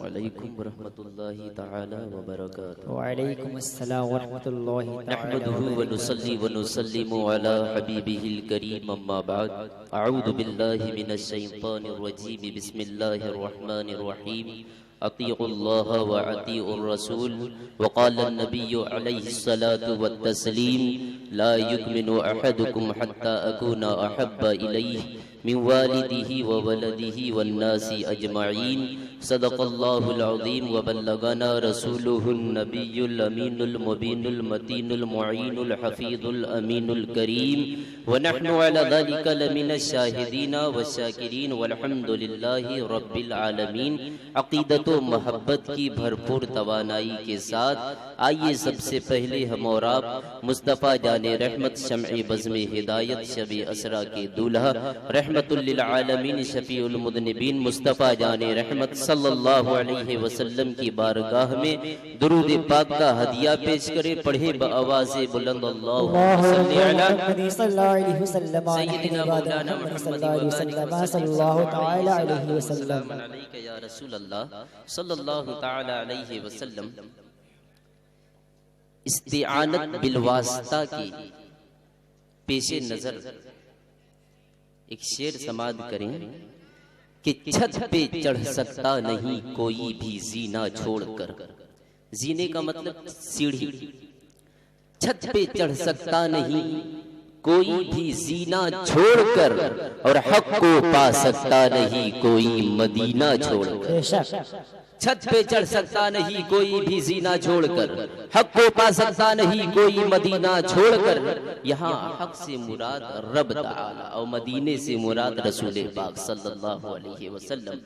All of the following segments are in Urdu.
علیکم ورحمۃ اللہ تعالی وبرکاتہ۔ وعلیکم السلام ورحمۃ اللہ تعالی نحمده ونصلي ونسلم على حبيبه الكريم اما بعد اعوذ بالله من الشيطان الرجيم بسم الله الرحمن الرحيم اطيعوا الله واطيعوا الرسول وقال النبي عليه الصلاة والتسليم لا يؤمن احدكم حتى اكون احب اليه من والده وولده والناس اجمعين صدق الله العظيم وبلغنا رسوله النبي الامين المبين المتين المعين الحفيظ الامين الكريم ونحن على ذلك لمن الشاهدين والشاكرين والحمد لله رب العالمین۔ عقیدت و محبت کی بھرپور توانائی کے ساتھ آئیے سب سے پہلے ہم اور آپ مصطفیٰ جان رحمت شمع بزم ہدایت شب اسرا کے دولہا رحمت للعالمین شفیع المذنبین مصطفیٰ جان رحمت صلی اللہ علیہ وسلم کی بارگاہ میں درود پاک کا ہدیہ پیش کرے۔ پڑھے بآواز بلند اللہم صلی علی سیدنا مولانا محمد صلی اللہ تعالی علیہ وسلم علیکہ یا رسول اللہ صلی اللہ تعالی علیہ وسلم۔ استعانت بالواسطہ کی پیش نظر ایک شعر سماعت کریں کہ چھت پہ چڑھ سکتا نہیں کوئی بھی زینہ چھوڑ کر۔ زینے کا مطلب سیڑھی۔ چھت پہ چڑھ سکتا نہیں کوئی بھی زینہ چھوڑ کر اور حق کو پا سکتا نہیں کوئی مدینہ چھوڑ کر۔ چھت پہ چڑھ سکتا نہیں کوئی بھی زینہ چھوڑ کر، حق کو پا سکتا نہیں کوئی مدینہ چھوڑ کر۔ یہاں حق سے مراد رب تعالی اور مدینے سے مراد رسول پاک صلی اللہ علیہ وسلم۔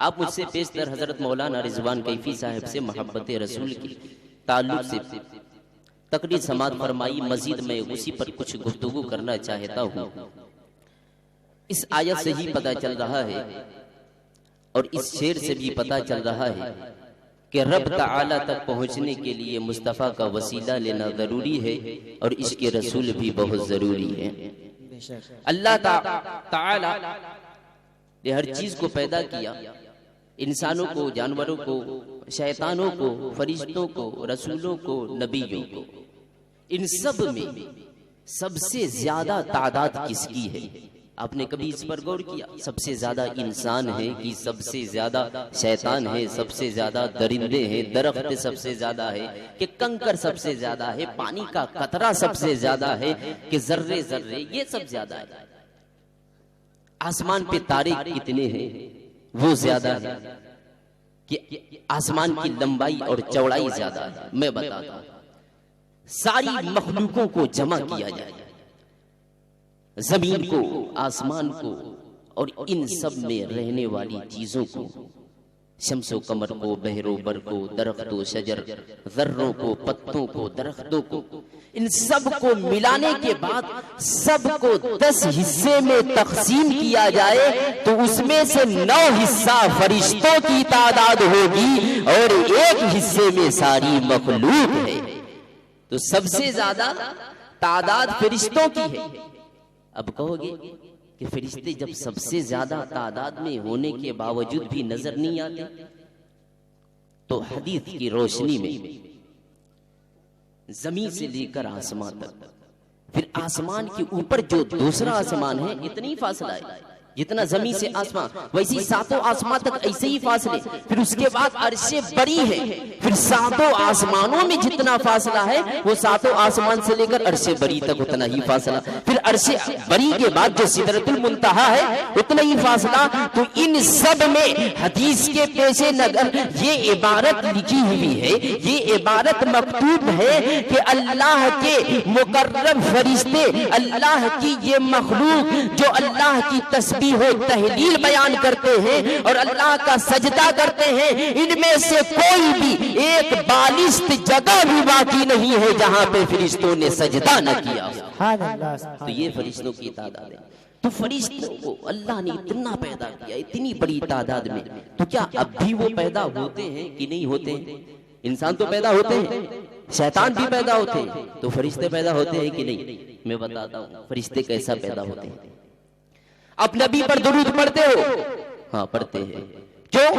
آپ مجھ سے پیشتر حضرت مولانا رضوان کیفی صاحب سے محبت رسول کی تعلق سے تقریر سماعت فرمائی۔ مزید میں اسی پر کچھ گفتگو کرنا چاہتا ہوں۔ اس آیت سے ہی پتہ چل رہا ہے اور اس شعر سے بھی پتہ چل رہا ہے کہ رب تعالی تک پہنچنے کے لیے مصطفیٰ کا وسیلہ لینا ضروری ہے اور اس کے رسول بھی بہت ضروری ہے۔ اللہ تعالی نے ہر چیز کو پیدا کیا، انسانوں کو، جانوروں کو، شیطانوں کو، فرشتوں کو، رسولوں کو، نبیوں کو۔ ان سب میں سب سے زیادہ تعداد کس کی ہے؟ آپ نے کبھی اس پر غور کیا؟ سب سے زیادہ انسان ہے کہ سب سے زیادہ شیطان ہے؟ سب سے زیادہ درندے ہیں، درخت سب سے زیادہ ہے کہ کنکر سب سے زیادہ ہے، پانی کا قطرہ سب سے زیادہ ہے کہ ذرے ذرے یہ سب زیادہ ہے؟ آسمان پہ تارے کتنے ہیں وہ زیادہ ہے کہ آسمان کی لمبائی اور چوڑائی زیادہ ہے؟ میں بتاتا ہوں، ساری مخلوقوں کو جمع کیا جائے، زمین کو، آسمان کو اور ان سب میں رہنے والی چیزوں کو، شمس و قمر کو، بحر و بر کو، درخت و شجر، ذروں کو، پتوں کو، درختوں کو، ان سب کو ملانے کے بعد سب کو 10 حصے میں تقسیم کیا جائے تو اس میں سے 9 حصہ فرشتوں کی تعداد ہوگی اور 1 حصے میں ساری مخلوق ہے۔ تو سب سے زیادہ تعداد فرشتوں کی ہے۔ اب کہو گے کہ فرشتے جب سب سے زیادہ تعداد میں ہونے کے باوجود بھی نظر نہیں آتے، تو حدیث کی روشنی میں زمین سے لے کر آسمان تک، پھر آسمان کے اوپر جو دوسرا آسمان ہے اتنی فاصلہ ہے جتنا زمین سے آسمان، ویسی 7 آسمان تک ایسے ہی فاصلے، پھر اس کے بعد عرش بری ہے، پھر 7 آسمانوں میں جتنا فاصلہ ہے وہ 7 آسمان سے لے کر عرش بری تک اتنا ہی فاصلہ، پھر عرش بری کے بعد جو سدرۃ المنتہا ہے اتنا ہی فاصلہ۔ تو ان سب میں حدیث کے پیش نظر یہ عبارت لکھی ہوئی ہے، یہ عبارت مکتوب ہے کہ اللہ کے مقرب فرشتے، اللہ کی یہ مخلوق جو اللہ کی تسبیح و تہلیل بیان کرتے ہیں اور اللہ کا سجدہ کرتے ہیں، ان میں سے کوئی بھی ایک بالشت جگہ بھی باقی نہیں ہے جہاں پہ فرشتوں نے سجدہ نہ کیا۔ تو یہ فرشتوں کی تعداد ہے۔ تو فرشتوں کو اللہ نے اتنا پیدا کیا، اتنی بڑی تعداد میں، تو کیا اب بھی وہ پیدا ہوتے ہیں کہ نہیں ہوتے ہیں؟ انسان تو پیدا ہوتے ہیں، شیطان بھی پیدا ہوتے ہیں، تو فرشتے پیدا ہوتے ہیں کہ نہیں؟ میں بتاتا ہوں فرشتے کیسا پیدا ہوتے ہیں۔ آپ نبی پر درود پڑھتے ہو؟ ہاں پڑھتے ہیں۔ کیوں؟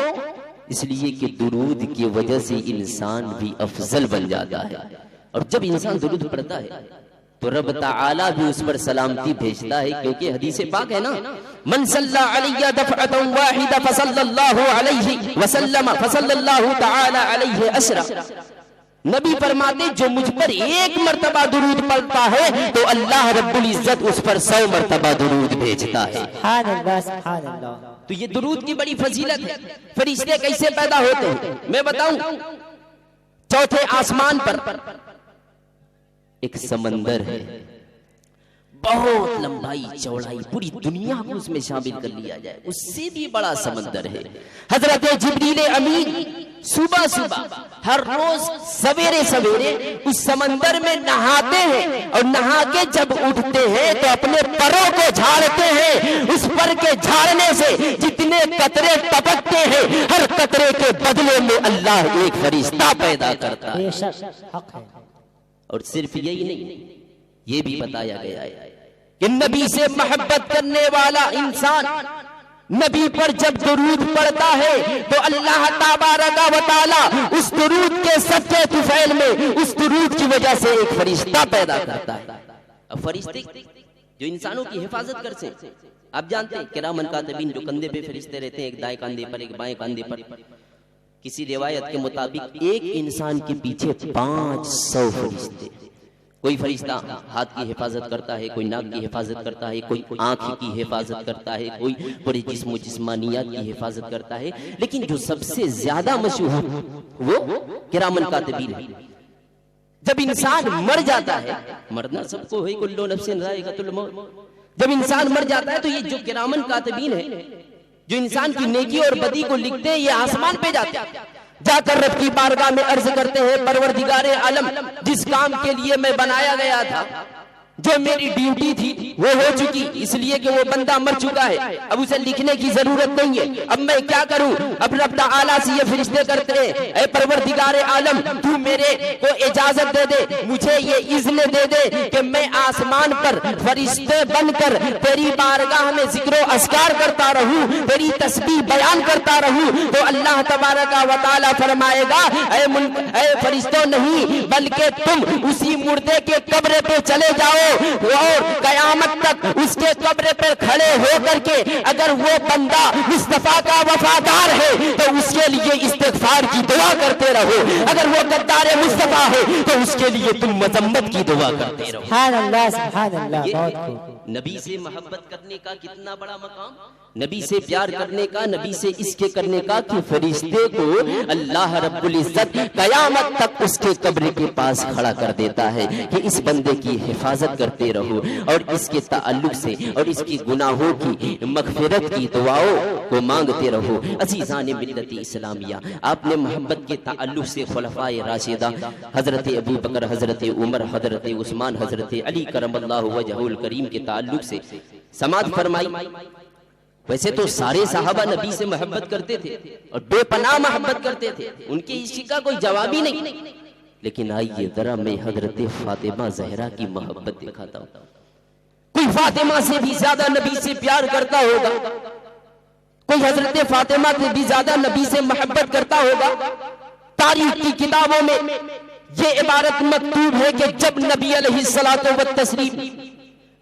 اس لیے کہ درود کی وجہ سے انسان بھی افضل بن جاتا ہے، اور جب انسان درود پڑھتا ہے تو رب تعالیٰ بھی اس پر سلامتی بھیجتا ہے، کیونکہ حدیث پاک ہے نا، من صلی علیہ دفعۃ واحدہ فصلی اللہ علیہ وسلم فصلی اللہ تعالی علیہ عشرہ، نبی فرماتے جو مجھ پر ایک مرتبہ درود پڑھتا ہے تو اللہ رب العزت اس پر 100 مرتبہ درود بھیجتا ہے۔ سبحان اللہ سبحان اللہ۔ تو یہ درود کی بڑی فضیلت ہے۔ فرشتے کیسے پیدا ہوتے ہیں میں بتاؤں، چوتھے آسمان پر ایک سمندر ہے، بہت لمبائی چوڑائی، پوری دنیا کو اس میں شامل کر لیا جائے اس سے بھی بڑا سمندر ہے۔ حضرت جبریل امین صبح صبح ہر روز سویرے سویرے اس سمندر میں نہاتے ہیں، اور نہا کے جب اٹھتے ہیں تو اپنے پروں کو جھاڑتے ہیں، اس پر کے جھاڑنے سے جتنے قطرے ٹپکتے ہیں ہر قطرے کے بدلے میں اللہ ایک فرشتہ پیدا کرتا ہے۔ بے شک حق ہے۔ اور صرف یہی نہیں، یہ بھی بتایا گیا ہے کہ نبی سے محبت کرنے والا انسان نبی پر جب درود پڑھتا ہے تو اللہ تبارک و تعالی اس درود کے صدقے طفیل میں اس درود کی وجہ سے ایک فرشتہ پیدا کرتا ہے۔ اب فرشتے جو انسانوں کی حفاظت کرتے ہیں، آپ جانتے ہیں کرامن کاتبین جو کندھے پہ فرشتے رہتے ہیں، ایک دائیں کاندھے پر ایک بائیں کاندھے پر، کسی روایت کے مطابق ایک انسان کے پیچھے 500 فرشتے، کوئی فرشتہ ہاتھ کی حفاظت کرتا ہے، کوئی ناک کی حفاظت کرتا ہے، کوئی آنکھ کی حفاظت کرتا ہے، کوئی بڑے جسم و جسمانیات کی حفاظت کرتا ہے، لیکن جو سب سے زیادہ مشہور وہ کرامن کاتبین ہے۔ جب انسان مر جاتا ہے، مرنا سب کو ہے، کل نفس ذائقۃ الموت، جب انسان مر جاتا ہے تو یہ جو کرامن کاتبین ہے جو انسان کی نیکی اور بدی کو لکھتے ہیں، یہ آسمان پہ جاتے ہیں، جا کر رب کی بارگاہ میں عرض کرتے ہیں پروردگار عالم، جس کام کے لیے میں بنایا گیا تھا، جو میری ڈیوٹی تھی وہ ہو چکی، اس لیے کہ وہ بندہ مر چکا ہے، اب اسے لکھنے کی ضرورت نہیں ہے، اب میں کیا کروں؟ اب رب تعالیٰ سے یہ فرشتے کرتے ہیں اے پروردگار عالم تو میرے کو اجازت دے دے، مجھے یہ اذن دے دے کہ میں آسمان پر فرشتے بن کر تیری بارگاہ میں ذکر و اذکار کرتا رہوں، تیری تسبیح بیان کرتا رہوں۔ تو اللہ تبارک و تعالیٰ فرمائے گا اے فرشتوں نہیں، بلکہ تم اسی مردے کے قبر پہ چلے جاؤ اور قیامت تک اس کے قبر پر کھڑے ہو کر کے اگر وہ بندہ مصطفیٰ کا وفادار ہے تو اس کے لیے استغفار کی دعا کرتے رہو، اگر وہ غدار مصطفیٰ ہے تو اس کے لیے تم مذمت کی دعا کرتے رہو۔ سبحان اللہ سبحان اللہ۔ بہت خوب۔ نبی سے محبت کرنے کا کتنا بڑا مقام، نبی سے پیار کرنے کا، نبی سے عشق کرنے کا، کہ فرشتے کو اللہ رب العزت قیامت تک اس کے قبر کے پاس کھڑا کر دیتا ہے کہ اس بندے کی حفاظت کرتے رہو اور اس کے تعلق سے اور اس کی گناہوں کی مغفرت کی دعاؤں کو مانگتے رہو۔ عزیزان ملت اسلامیہ، آپ نے محبت کے تعلق سے خلفائے راشدہ حضرت ابو بکر، حضرت عمر، حضرت عثمان، حضرت علی کرم اللہ وجہہ الکریم کے تعلق سے سماعت فرمائی۔ ویسے تو سارے صحابہ نبی سے محبت کرتے تھے اور بے پناہ محبت کرتے تھے، ان کے عشق کا کوئی جواب ہی نہیں، لیکن آئیے ذرا میں حضرت فاطمہ زہرا کی محبت دکھاتا ہوں۔ کوئی فاطمہ سے بھی زیادہ نبی سے پیار کرتا ہوگا، کوئی حضرت فاطمہ سے بھی زیادہ نبی سے محبت کرتا ہوگا۔ تاریخ کی کتابوں میں یہ عبارت مکتوب ہے کہ جب نبی علیہ الصلوۃ والتسلیم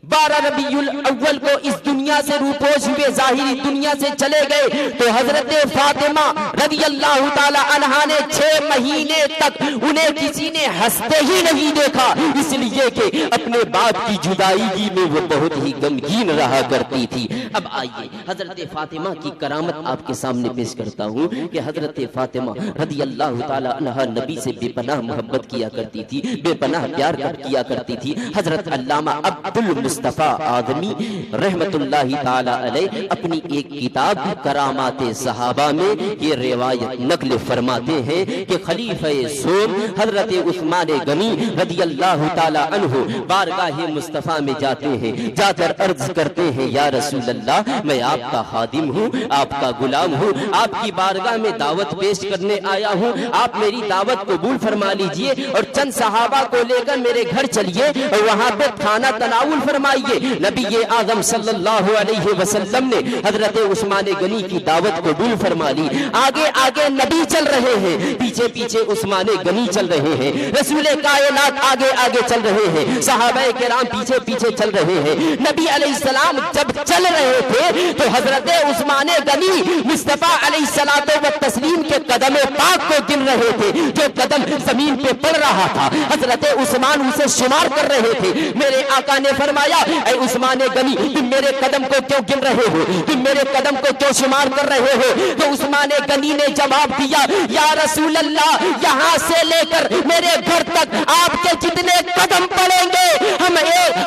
12 ربیع الاول کو اس دنیا سے روپوش ہوئے، ظاہری دنیا سے چلے گئے، تو حضرت فاطمہ رضی اللہ تعالی عنہا نے 6 مہینے تک انہیں کسی نے ہنستے ہی نہیں دیکھا، اس لیے کہ اپنے باپ کی جدائیگی میں وہ بہت ہی غمگین رہا کرتی تھی۔ اب آئیے حضرت فاطمہ کی کرامت آپ کے سامنے پیش کرتا ہوں کہ حضرت فاطمہ رضی اللہ تعالی عنہا نبی سے بے پناہ محبت کیا کرتی تھی، بے پناہ پیار کیا کرتی تھی۔ حضرت علامہ عبد مصطفیٰ آدمی رحمت اللہ تعالی علیہ اپنی ایک کتاب کرامات صحابہ میں یہ روایت نقل فرماتے ہیں کہ خلیفہ سوم حضرت عثمان غنی رضی اللہ تعالی عنہ بارگاہ مصطفیٰ میں جاتے ہیں، جا کر عرض کرتے ہیں یا رسول اللہ میں آپ کا خادم ہوں، آپ کا غلام ہوں، آپ کی بارگاہ میں دعوت پیش کرنے آیا ہوں، آپ میری دعوت قبول فرما لیجئے اور چند صحابہ کو لے کر میرے گھر چلیے اور وہاں پہ کھانا تناول فرما فرمائیے نبی اعظم صلی اللہ علیہ وسلم نے حضرت عثمان غنی کی دعوت قبول فرما لی. آگے آگے نبی چل رہے ہیں, پیچھے پیچھے عثمان غنی چل رہے ہیں, رسول کائنات آگے آگے چل رہے ہیں, صحابہ کرام پیچھے پیچھے چل رہے ہیں. نبی علیہ السلام جب چل رہے تھے تو حضرت عثمان غنی مصطفیٰ علیہ الصلوۃ والتسلیم کے قدم پاک کو گن رہے تھے. جو قدم زمین پہ پڑ رہا تھا حضرت عثمان اسے شمار کر رہے تھے. میرے آقا نے فرمایا اے عثمان غنی تم میرے قدم کو کیوں گن رہے ہو, تم میرے قدم کو کیوں شمار کر رہے ہو؟ تو عثمان غنی نے جواب دیا یا رسول اللہ یہاں سے لے کر میرے گھر تک آپ کے جتنے قدم پڑیں گے ہم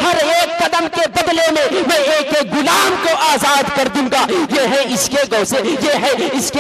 ہر ایک قدم کے بدلے میں میں ایک ایک غلام کو آزاد کر دوں گا. یہ ہے اس کے غوثے, یہ ہے اس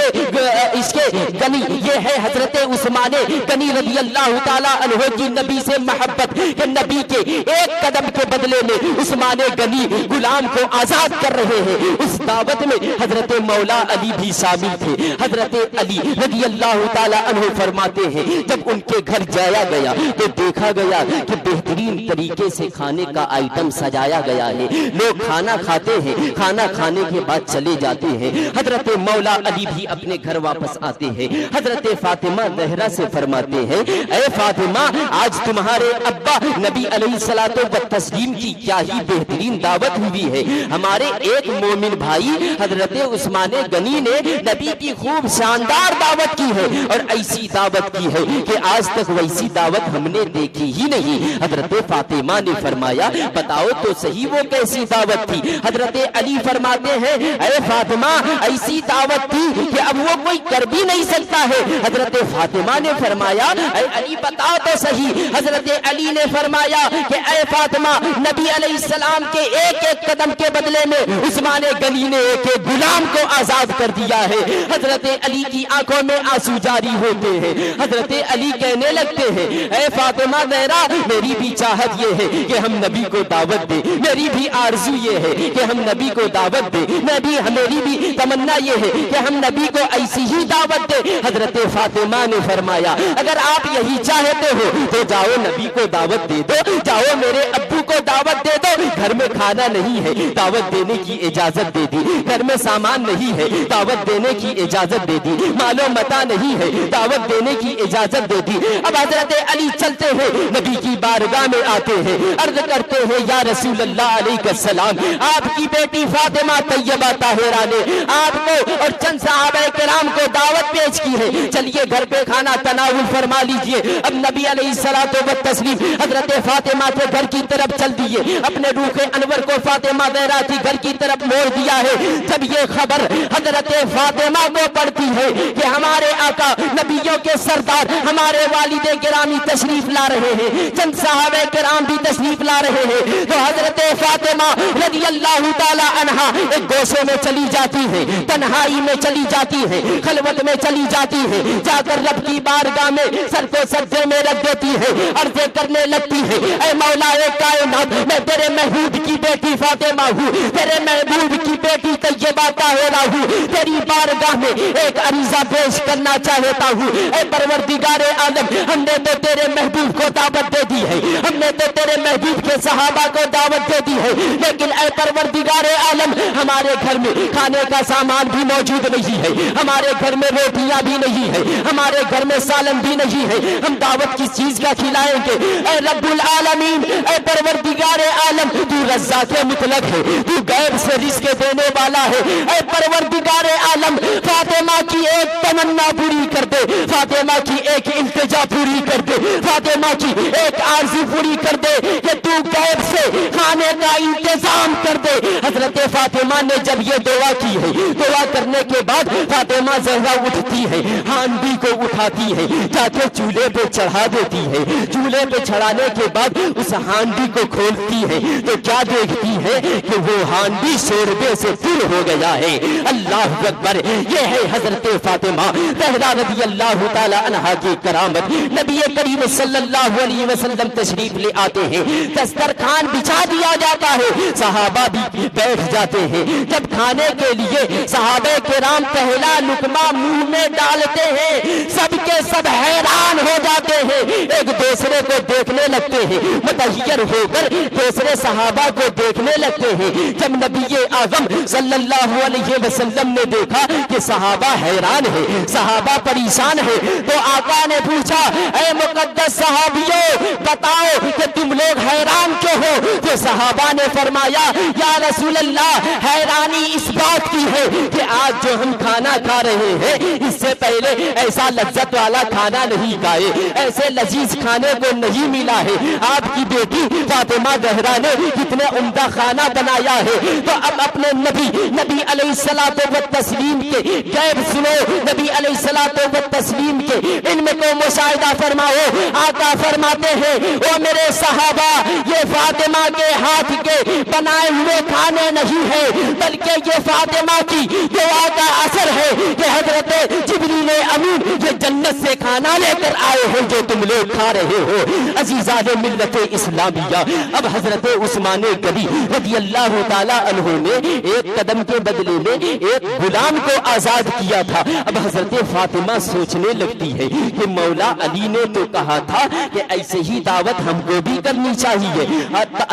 کے غنی, یہ ہے حضرت عثمان غنی رضی اللہ تعالی عنہ کی نبی سے محبت کہ نبی کے ایک قدم کے بدلے میں عثمان غنی غلام کو آزاد کر رہے ہیں. اس دعوت میں حضرت مولا علی بھی شامل تھے. حضرت علی رضی اللہ تعالی عنہ فرماتے ہیں جب ان کے گھر جایا گیا تو دیکھا گیا کہ بہترین طریقے سے کھانے کا آئٹم سجایا گیا ہے. لوگ کھانا کھاتے ہیں, کھانا کھانے کے بعد چلے جاتے ہیں. حضرت مولا علی بھی اپنے گھر واپس آتے ہیں. حضرت فاطمہ زہرا سے فرماتے ہیں اے فاطمہ آج تمہارے ابا نبی علیہ الصلوۃ والتسلیم کی کیا ہی بہترین دعوت ہوئی ہے. ہمارے ایک مومن بھائی حضرت عثمان غنی نے نبی کی خوب شاندار دعوت کی ہے اور ایسی دعوت کی ہے کہ آج تک ویسی دعوت ہم نے دیکھی ہی نہیں. حضرت فاطمہ نے فرمایا بتاؤ تو صحیح وہ کیسی دعوت تھی؟ حضرت علی فرماتے ہیں اے فاطمہ ایسی دعوت تھی کہ اب وہ کوئی کر بھی نہیں سکتا ہے. حضرت فاطمہ نے فرمایا اے علی بتاؤ تو صحیح. حضرت علی نے فرمایا کہ اے فاطمہ نبی علیہ السلام کے ایک ایک قدم کے بدلے میں عثمان غنی نے ایک ایک غلام کو آزاد کر دیا ہے. حضرت علی کی آنکھوں میں آنسو جاری ہوتے ہیں. حضرت علی کہنے لگتے ہیں اے فاطمہ زہرا میری بھی چاہت یہ ہے کہ ہم نبی کو دعوت دیں, میری بھی آرزو یہ ہے کہ ہم نبی کو دعوت دیں, میری بھی تمنا یہ ہے کہ ہم نبی کو ایسی ہی دعوت دیں. حضرت فاطمہ نے فرمایا اگر آپ یہی چاہتے ہو تو جاؤ نبی کو دعوت دے دو, جاؤ میرے ابو کو دعوت دے دو. گھر میں کھانا نہیں ہے دعوت دینے کی اجازت دے دی, گھر میں سامان نہیں ہے دعوت دینے کی اجازت دے دی, مال و متاع نہیں ہے دعوت دینے کی اجازت دے دی. اب حضرت علی چلتے ہیں نبی کی بارگاہ میں آتے ہیں, عرض کرتے ہیں یا رسول اللہ علیہ السلام آپ کی بیٹی فاطمہ طیبہ طاہرہ نے آپ کو اور چند صحابہ کرام کو دعوت پیش کی ہے, چلیے گھر پہ کھانا تناول فرما لیجئے. اب نبی علیہ الصلوۃ والتسلیم حضرت فاطمہ کے گھر کی طرف چل دیے, اپنے روح انور کو فاطمہ زہرا کی گھر کی طرف موڑ دیا ہے. جب یہ خبر حضرت فاطمہ کو پڑتی ہے کہ ہمارے آقا نبیوں کے سردار ہمارے والد گرامی تشریف لا رہے ہیں, چند صحابہ کرام بھی تشریف لا رہے ہیں, تو حضرت فاطمہ رضی اللہ تعالی عنہا ایک گوشے میں چلی جاتی ہے, تنہائی میں چلی جاتی ہے, خلوت میں چلی جاتی ہے, جا کر رب کی بارگاہ میں سر کو سجدے میں رکھ دیتی ہے, عرضیں کرنے لگتی ہے اے مولا کائنات میں تیرے محبوب کی بیٹی فاطمہ ہوں, تیرے محبوب کی بیٹی طیبہ طاہرہ ہوں, تیری بارگاہ میں ایک عریضہ پیش کرنا چاہتا ہوں. اے پروردگار عالم ہم نے تو تیرے محبوب کو دعوت دے دی ہے, ہم نے تو تیرے محبوب کے صحابہ کو دعوت دے دی ہے, لیکن اے پروردگار عالم ہمارے گھر میں کھانے کا سامان بھی موجود نہیں ہے, ہمارے گھر میں روٹیاں بھی نہیں ہے, ہمارے گھر میں سالن بھی نہیں ہے, ہم دعوت کس چیز کا کھلائیں گے؟ اے رب العالمین اے پروردگار عالم تو رزاق مطلق ہے, تو غیب سے رزق دینے والا ہے. اے پروردگار عالم فاطمہ کی ایک تمنا پوری کر دے, فاطمہ کی ایک التجا پوری کر دے, فاطمہ کی ایک آرزو پوری کر دے کہ تو غیب سے کھانے کا انتظام کر دے. حضرت فاطمہ نے جب یہ دعا کی ہے, دعا کرنے کے بعد فاطمہ زہرا اٹھتی ہے, ہانڈی کو اٹھاتی ہے, جا کے چولہے پہ چڑھا دیتی ہے. چولہے پہ چڑھانے کے بعد اس ہانڈی کو کھولتی ہے تو کیا دیکھتی ہے کہ وہ ہانڈی شوربے سے پر ہو گیا ہے. اللہ اکبر, یہ ہے حضرت فاطمہ زہرا رضی اللہ تعالی عنہا کی کرامت. نبی کریم صلی اللہ علیہ وسلم تشریف لے آتے ہیں, دسترخوان بچھا دیا جاتا ہے, صحابہ صحابہ بھی بیٹھ جاتے ہیں. جب کھانے کے لیے صحابہ کرام پہلا لقمہ منہ میں ڈالتے ہیں سب کے سب حیران ہو جاتے ہیں, ایک دوسرے کو دیکھنے لگتے ہیں, متحیر ہو کر دوسرے صحابہ کو دیکھنے لگتے ہیں. جب نبی اعظم صلی اللہ علیہ وسلم نے دیکھا کہ صحابہ حیران ہے, صحابہ پریشان ہے, تو آقا نے پوچھا اے مقدس صحابیوں بتاؤ کہ تم لوگ حیران کیوں ہو؟ تو صحابہ نے فرمایا یا رسول اللہ حیرانی اس بات کی ہے کہ آج جو ہم کھانا کھا رہے ہیں اس سے پہلے ایسا لذت والا کھانا نہیں کھائے, ایسے لذیذ کھانے کو نہیں ملا ہے. آپ کی بیٹی فاطمہ زہرا نے کتنے عمدہ کھانا بنایا ہے. تو اب اپنے نبی علیہ الصلوۃ والتسلیم کے غیب سنو, نبی علیہ الصلوۃ والتسلیم کے علم کو مشاہدہ فرماؤ. آقا فرماتے ہیں او میرے صحابہ یہ فاطمہ کے ہاتھ کے بنائے ہوئے کھانے نہیں ہے بلکہ یہ فاطمہ کی دعا کا اثر ہے کہ حضرت جبریل امین یہ جنت سے کھانا لے کر آئے ہیں جو تم لوگ کھا رہے ہو. عزیزان ملت اسلامیہ, اب حضرت عثمان غنی رضی اللہ تعالی عنہ نے ایک قدم کے بدلے میں ایک غلام کو آزاد کیا تھا. اب حضرت فاطمہ سوچنے لگتی ہے کہ مولا علی نے تو کہا تھا کہ ایسے ہی دعوت ہم کو بھی کرنی چاہیے.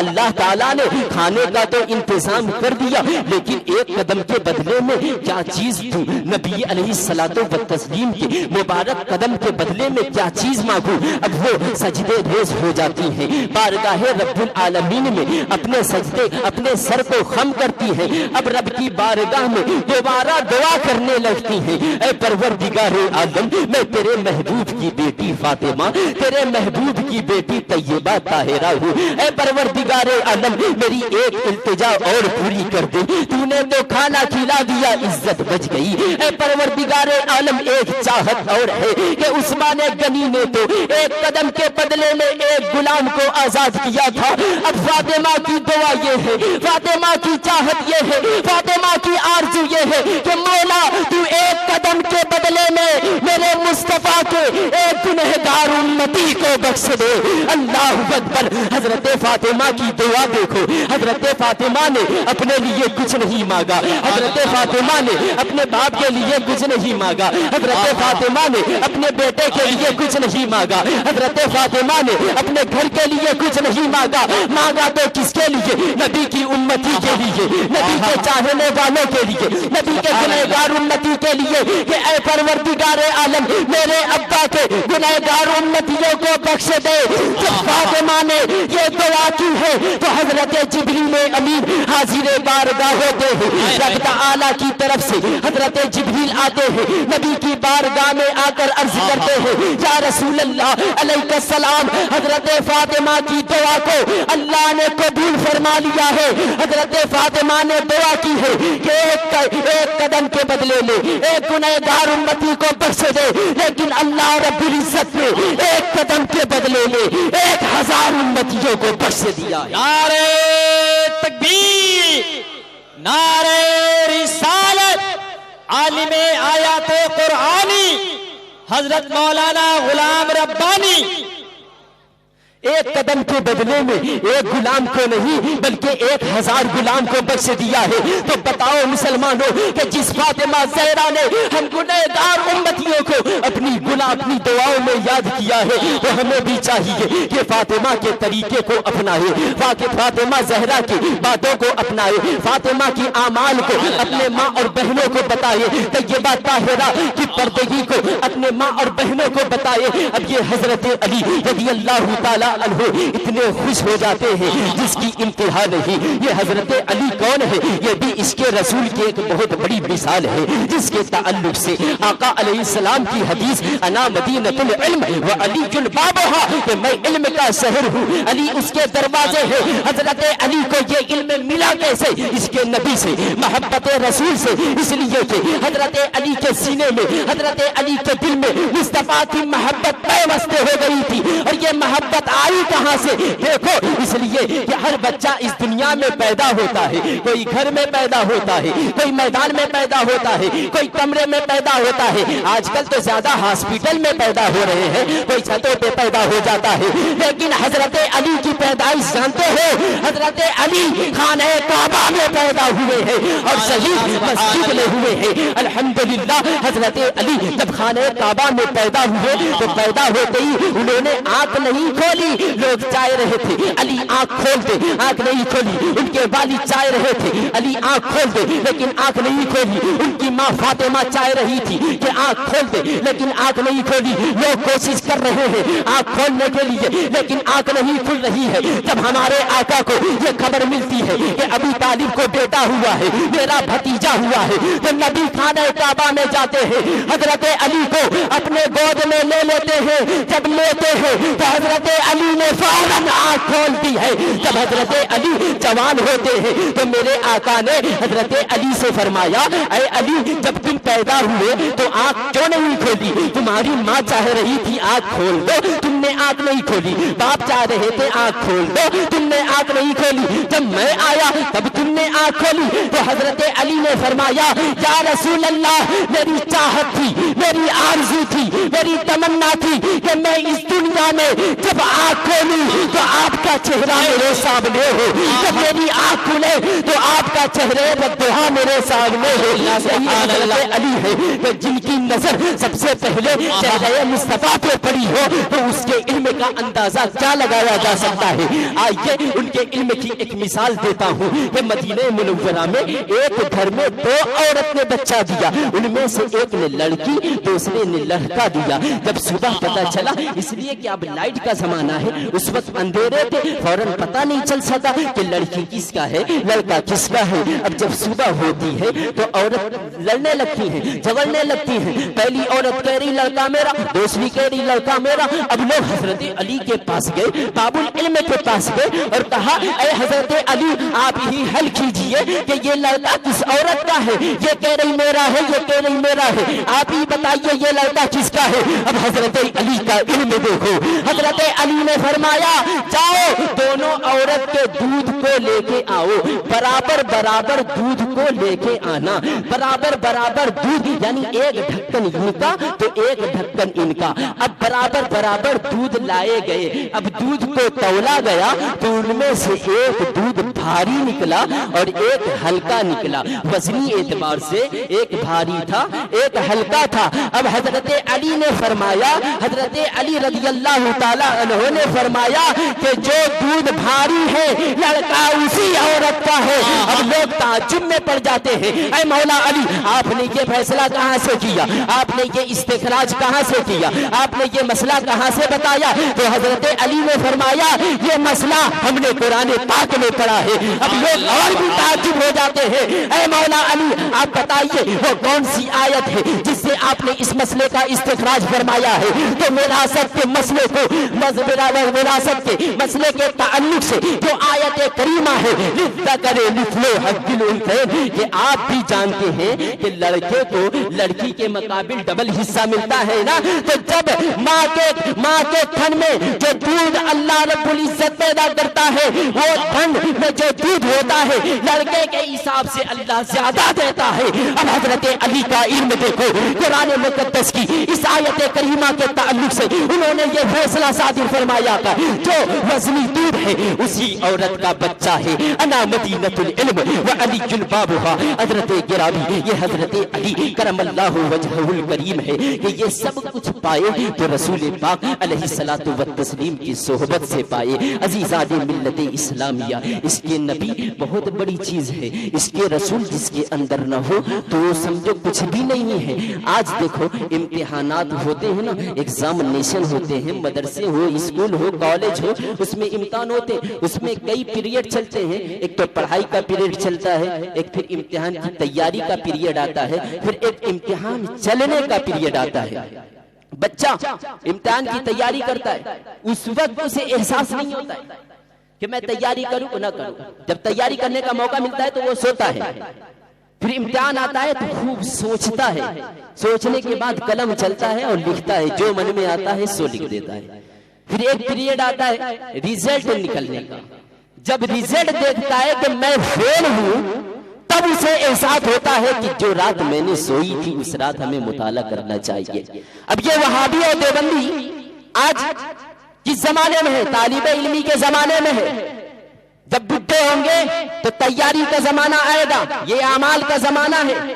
اللہ تعالیٰ نے کھانے کا تو انتظام کر دیا لیکن ایک قدم کے بدلے میں کیا چیز دوں؟ نبی علیہ الصلوۃ والتسلیم کے مبارک قدم کے بدلے میں کیا چیز مانگوں؟ اب وہ سجدے ریز ہو جاتی ہیں, بارگاہ رب العالمین میں اپنے سجدے اپنے سر کو خم کرتی ہیں. اب رب کی بارگاہ میں دوبارہ دعا کرنے لگتی ہیں اے پروردگار عالم میں تیرے محبوب کی بیٹی فاطمہ تیرے محبوب کی بیٹی طیبہ طاہرہ ہوں. اے پروردگار عالم میری ایک التجا اور پوری کر دے, تو نے تو کھانا کھلا دیا عزت بچ گئی. اے پروردگار عالم ایک چاہت اور ہے کہ عثمان غنی نے تو ایک قدم کے بدلے میں ایک غلام کو آزاد کیا تھا. اب فاطمہ کی دعا یہ ہے, فاطمہ کی چاہت یہ ہے, فاطمہ کی آرزو یہ ہے کہ مولا تو ایک قدم کے بدلے میں میرے مصطفیٰ کے ایک گنہگار امتی کو بخش دے. اللہ اکبر. حضرت فاطمہ کی دعا دیکھو, حضرت فاطمہ نے اپنے لیے کچھ نہیں مانگا, حضرت فاطمہ نے اپنے باپ کے لیے کچھ نہیں مانگا, حضرت فاطمہ نے اپنے بیٹے کے لیے کچھ نہیں مانگا, حضرت فاطمہ نے اپنے گھر کے لیے کچھ نہیں مانگا. مانگا تو کس کے لیے؟ نبی کی امتی کے لیے, نبی کے چاہنے والوں کے لیے, نبی کے گنہگار امتی کے لیے کہ اے پروردگار عالم میرے ابا کے گنہگار امتیوں کو بخش دے. جب فاطمہ نے یہ دعا کی ہے تو حضرت جبریل امین حاضر بارگاہ ہوتے ہیں. رب تعالی کی طرف سے حضرت جبریل آتے ہیں, نبی کی بارگاہ میں آ کر عرض کرتے ہیں یا رسول اللہ علیہ السلام حضرت فاطمہ کی دعا کو اللہ نے قبول فرما لیا ہے. حضرت فاطمہ نے دعا کی ہے کہ ایک قدم کے بدلے میں ایک گنہگار امتی کو بخش دے, لیکن اللہ رب العزت نے ایک قدم کے بدلے میں 1000 امتیوں کو بخش دیا. نعرہ تکبیر, نعرہ رسالت, عالم آیات قرآنی حضرت مولانا غلام ربانی ایک قدم کے بدلے میں ایک غلام کو نہیں بلکہ 1000 غلام کو بخش دیا ہے. تو بتاؤ مسلمانوں کہ جس فاطمہ زہرا نے ہم گنہگار امتیوں کو اپنی دعاؤں میں یاد کیا ہے تو ہمیں بھی چاہیے کہ فاطمہ کے طریقے کو اپنائے, فاطمہ زہرا کی باتوں کو اپنائے, فاطمہ کی اعمال کو اپنے ماں اور بہنوں کو بتائے, طیبہ طاہرہ کی پردگی کو اپنے ماں اور بہنوں کو بتائے. اب یہ حضرت علی رضی اللہ تعالی عنہ اتنے خوش ہو جاتے ہیں جس کی انتہا نہیں. یہ حضرت علی کون ہے؟ یہ بھی اس کے رسول کی ایک بہت بڑی مثال ہے جس کے تعلق سے آقا علیہ السلام کی حدیث انا مدینۃ العلم وعلی بابھا کہ میں علم کا شہر ہوں, علی اس کے دروازے ہیں. حضرت علی کو یہ علم ملا کیسے؟ اس کے نبی سے, محبت رسول سے, اس لیے کہ حضرت علی کے سینے میں, حضرت علی کے دل میں مصطفیٰ کی محبت پیوست ہو گئی تھی. اور یہ محبت آئی کہاں سے؟ دیکھو اس لیے کہ ہر بچہ اس دنیا میں پیدا ہوتا ہے, کوئی گھر میں پیدا ہوتا ہے, کوئی میدان میں پیدا ہوتا ہے, کوئی کمرے میں پیدا ہوتا ہے. آج کل تو زیادہ ہاسپٹل ہاسپٹل میں پیدا ہو رہے ہیں, کوئی چھتوں پہ پیدا ہو جاتا ہے, لیکن حضرت علی کی پیدائش جانتے ہو, حضرت علی خانہ کعبہ میں پیدا ہوئے ہیں اور صحیح مسجد میں ہوئے ہیں. الحمدللہ حضرت علی جب خانہ کعبہ میں پیدا ہوئے تو پیدا ہوتے ہی انہوں نے آنکھ نہیں کھولی. لوگ چاہ رہے تھے علی آنکھ کھول دے, آنکھ نہیں کھولی. ان کے والد چاہ رہے تھے علی آنکھ کھول دے, لیکن آنکھ نہیں کھولی. ان کی ماں فاطمہ چاہ رہی تھی کہ آنکھ کھول دے, لیکن آنکھ نہیں کھولی. لوگ کوشش کر رہے ہیں آنکھ کھولنے کے لیے, لیکن آنکھ نہیں کھل رہی ہے. جب ہمارے آقا کو یہ خبر ملتی ہے کہ ابی طالب کو بیٹا ہوا ہے, میرا بھتیجا ہوا ہے, تو نبی خانہ کعبہ میں جاتے ہیں, حضرت علی کو اپنے گود میں لے لیتے ہیں. جب لیتے ہیں تو حضرت علی نے فوراً آنکھ کھول دی ہے. جب حضرت علی جوان ہوتے ہیں تو میرے آقا نے حضرت علی سے فرمایا, اے علی جب تم پیدا ہوئے تو آنکھ کیوں نہیں کھولی؟ تمہاری ماں چاہ رہی تھی آنکھ کھول دو, تم نے آنکھ نہیں کھولی. باپ چاہ رہے تھے آنکھ کھول دو, تم نے آنکھ نہیں کھولی. جب میں آیا تب تم نے آنکھ کھولی. تو حضرت علی نے فرمایا, یا رسول اللہ, میری چاہت تھی, میری آرزو تھی, میری تمنا تھی کہ میں اس دنیا میں جب آنکھ کھولوں تو آپ کا چہرہ میرے سامنے ہو, جب میری آنکھ کھلے تو آپ کا چہرے بددعا میرے سامنے ہو. حضرت علی ہے کہ جن کی نظر سب سے پہلے چہرے مصطفیٰ پہ پڑی ہو تو اس کے علم کا اندازہ کیا لگایا جا سکتا ہے. آئیے ان کے علم کی ایک مثال دیتا ہوں کہ مدینہ منورہ میں ایک گھر میں دو عورت نے بچہ دیا, ان میں سے ایک نے لڑکی دوسرے نے لڑکا دیا. جب صبح پتا چلا, اس لیے کہ اب لائٹ کا زمانہ ہے, اس وقت اندھیرے تھے, فوراً پتا نہیں چل سکا کہ لڑکی کس کا ہے لڑکا کس کا ہے. اب جب صبح ہوتی ہے تو عورت لڑنے لگتی ہیں, جھگڑنے لگتی ہیں. پہلی عورت کہہ رہی لڑکا میرا, دوسری کہہ رہی لڑکا میرا. اب لوگ حضرت علی کے پاس گئے, باب العلم کے پاس گئے اور کہا, اے حضرت علی آپ ہی حل کیجئے کہ یہ لڑکا کس عورت کا ہے. یہ کہہ رہی میرا ہے, یہ کہہ رہی میرا ہے, آپ ہی بتائیے یہ لڑکا کس کا ہے. اب حضرت علی کا علم دیکھو, حضرت علی نے فرمایا, جاؤ دونوں عورت کے دودھ کو لے کے آؤ, برابر برابر دودھ کو لے کے آنا. برابر برابر دودھ یعنی ایک ڈھکن ان کا تو ایک ڈھکن ان کا. اب برابر برابر دودھ لائے گئے. اب دودھ کو تولا گیا تو ان میں سے ایک دودھ بھاری نکلا اور ایک ہلکا نکلا. وزنی اعتبار سے ایک بھاری تھا, ایک ہلکا تھا. اب حضرت علی نے فرمایا, حضرت علی رضی اللہ تعالی عنہ نے فرمایا کہ جو دودھ بھاری ہے لڑکا اسی عورت کا ہے. اب لوگ تعجب میں پڑ جاتے ہیں, اے مولا علی آپ نے یہ فیصلہ کہاں سے کیا, آپ نے یہ استخراج کہاں سے کیا, آپ نے یہ مسئلہ کہاں سے بتایا؟ تو حضرت علی نے فرمایا, یہ مسئلہ ہم نے قرآن پاک میں پڑھا ہے. اب لوگ اور بھی تعجب ہو جاتے ہیں, اے مولا علی آپ بتائیے وہ کون سی آیت ہے جس سے آپ نے اس مسئلے کا استخراج فرمایا ہے. تو وراثت کے مسئلے کو, وراثت کے مسئلے کے تعلق سے جو آیت کریمہ ہے للذکر مثل حظ الانثیین, یہ آپ بھی جانتے ہیں کہ لڑکے کو لڑکی کے مقابل ڈبل حصہ ملتا ہے نا. تو جب ماں کے تھن میں جو دودھ اللہ رب العزت پیدا کرتا ہے وہ تھن میں جو دودھ ہوتا ہے لڑکے کے حساب سے اللہ زیادہ دیتا ہے. اب حضرت علی کا علم دیکھو, قرآن مقدس کی اس آیت کریمہ کے تعلق سے انہوں نے یہ فیصلہ صادر فرمایا تھا, جو وزنی دودھ ہے اسی عورت کا بچہ ہے. انا مدینۃ العلم وعلی البابھا. حضرت گرامی یہ حضرت علی کرم اللہ وجہہ الکریم ہے کہ یہ سب کچھ پائے تو رسول پاک علیہ الصلوۃ والتسلیم کی صحبت سے پائے. عزیزان ملت اسلامیہ, اس کے نبی بہت بڑی چیز ہے, اس کے رسول جس کے اندر نہ ہو تو سمجھو کچھ بھی نہیں ہے. آج دیکھو امتحانات ہوتے ہیں نا, ایگزامینیشن ہوتے ہیں, مدرسے ہو, اسکول ہو, کالج ہو, اس میں امتحان ہوتے ہیں, اس میں کئی پیریڈ چلتے ہیں. ایک تو پڑھائی کا پیریڈ چلتا ہے, ایک پھر امتحان کی تیاری کا پیریڈ آتا ہے, پھر ایک امتحان چلنے کا پیریڈ آتا ہے. بچہ امتحان کی تیاری کرتا ہے, اس وقت اسے احساس نہیں ہوتا ہے کہ میں تیاری کروں نہ کروں. جب تیاری کرنے کا موقع ملتا ہے تو وہ سوتا ہے. پھر امتحان آتا ہے تو خوب سوچتا ہے, سوچنے کے بعد قلم چلتا ہے اور لکھتا ہے, جو من میں آتا ہے سو لکھ دیتا ہے. پھر ایک پیریڈ آتا ہے ریزلٹ نکلنے کا. جب ریزلٹ دیکھتا ہے کہ میں فیل ہوں تب اسے احساس ہوتا ہے کہ جو رات میں نے سوئی تھی اس رات ہمیں مطالعہ کرنا چاہیے۔ اب یہ وہابی اور دیوبندی آج جس زمانے میں ہے، طالب علمی کے زمانے میں ہے، جب بڈھے ہوں گے تو تیاری کا زمانہ آئے گا، یہ اعمال کا زمانہ ہے،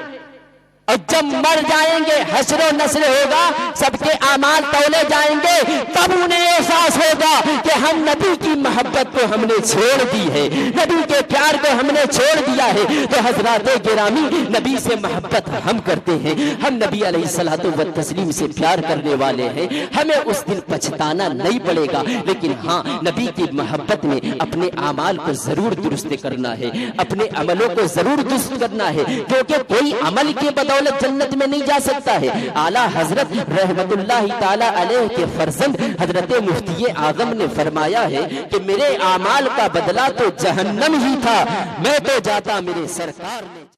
اور جب مر جائیں گے حشر و نشر ہوگا، سب کے اعمال تولے جائیں گے، تب انہیں احساس ہوگا کہ ہم نبی کی محبت کو ہم نے چھوڑ دی ہے، نبی کے پیار کو ہم نے چھوڑ دیا ہے۔ تو حضرات گرامی، نبی سے محبت ہم کرتے ہیں، ہم نبی علیہ الصلوۃ والتسلیم سے پیار کرنے والے ہیں، ہمیں اس دن پچھتانا نہیں پڑے گا، لیکن ہاں نبی کی محبت میں اپنے اعمال کو ضرور درست کرنا ہے، اپنے عملوں کو ضرور درست کرنا ہے، کیونکہ کوئی عمل کے بدولت جنت میں نہیں جا سکتا ہے۔ اعلیٰ حضرت رحمت اللہ تعالی علیہ کے فرزند حضرت مفتی اعظم نے فرمایا ہے کہ میرے اعمال کا بدلہ تو جہنم ہی تھا، میں تو جاتا میرے سرکار نے